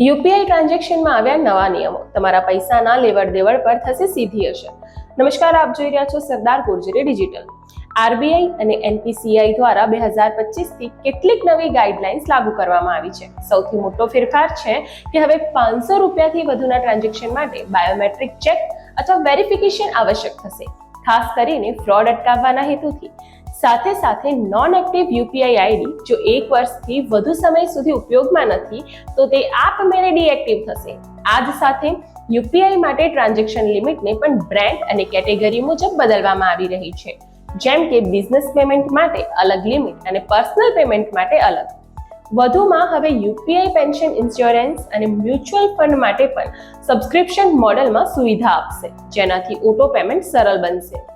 UPI ટ્રાન્ઝેક્શનમાં આવ્યા નવા નિયમો, તમારા પૈસાના લેવડ દેવડ પર થશે સીધી અસર. નમસ્કાર, આપ જોઈ રહ્યા છો સરદાર ગુર્જરી ડિજિટલ. આરબીઆઈ અને એનપીસીઆઈ દ્વારા 2025 થી કેટલીક નવી ગાઈડલાઇન્સ લાગુ કરવામાં આવી છે. સૌથી મોટો ફેરફાર છે કે હવે 500 રૂપિયાથી વધુના ટ્રાન્ઝેક્શન માટે બાયોમેટ્રિક ચેક અથવા વેરિફિકેશન આવશ્યક થશે, ખાસ કરીને ફ્રોડ અટકાવવાના હેતુથી. સાથે સાથે નોન એક્ટિવ યુપીઆઈ આઈડી જો 1 વર્ષથી વધુ સમય સુધી ઉપયોગમાં નથી તો તે આપમેળે ડીએક્ટિવ થશે. આ જ સાથે યુપીઆઈ માટે ટ્રાન્ઝેક્શન લિમિટને પણ બ્રાન્ડ અને કેટેગરી મુજબ બદલવામાં આવી રહી છે, જેમ કે બિઝનેસ પેમેન્ટ માટે અલગ લિમિટ અને પર્સનલ પેમેન્ટ માટે અલગ. વધુમાં હવે યુપીઆઈ પેન્શન ઇન્સ્યોરન્સ અને મ્યુચ્યુઅલ ફંડ માટે પણ સબસ્ક્રિપ્શન મોડેલમાં સુવિધા આપશે, જેનાથી ઓટો પેમેન્ટ સરળ બનશે.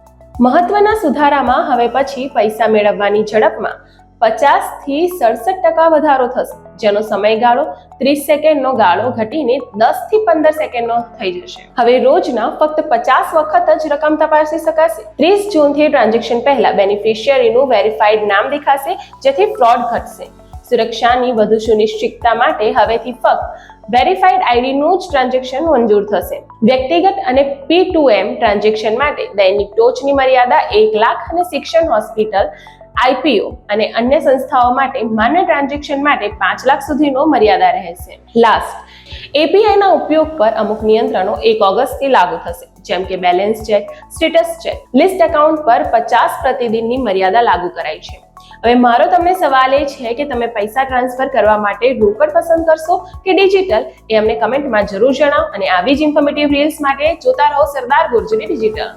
મહત્વના સુધારામાં હવે પછી પૈસા મેળવવાની ઝડપમાં 50 થી 67% વધારો થશે, જેનો સમયગાળો 30 સેકન્ડનો ગાળો ઘટીને 10 થી 15 સેકન્ડનો થઈ જશે. હવે રોજના ફક્ત 50 વખત જ રકમ તપાસી શકાશે. 30 જૂનથી ટ્રાન્ઝેક્શન પહેલા બેનિફિશિયરીનું વેરીફાઈડ નામ દેખાશે, જેથી ફ્રોડ ઘટશે. સુરક્ષાની વધુ સુનિશ્ચિતતા માટે હવેથી ફક્ત વેરીફાઈડ આઈડીનું જ ટ્રાન્ઝેક્શન મંજૂર થશે. વ્યક્તિગત અને P2M ટ્રાન્ઝેક્શન માટે દૈનિક ટોચની મર્યાદા 1 લાખ અને શિક્ષણ, હોસ્પિટલ, આઈપીઓ અને અન્ય સંસ્થાઓ માટે માન્ય ટ્રાન્ઝેક્શન માટે 5 લાખ સુધીનો મર્યાદા રહેશે. એપીઆઈના ઉપયોગ પર અમુક નિયંત્રણો 1 ઓગસ્ટથી લાગુ થશે, જેમ કે balance check, status check, list account પર 50 પ્રતિદિનની મર્યાદા લાગુ કરાઈ છે. હવે મારો તમને સવાલ એ છે કે તમે પૈસા ટ્રાન્સફર કરવા માટે રોકડ પસંદ કરશો કે ડિજિટલ? એ અમને કમેન્ટમાં જરૂર જણાવો અને આવી જ ઇન્ફોર્મેટિવ રીલ્સ માટે જોતા રહો સરદાર ગુર્જરી ડિજિટલ.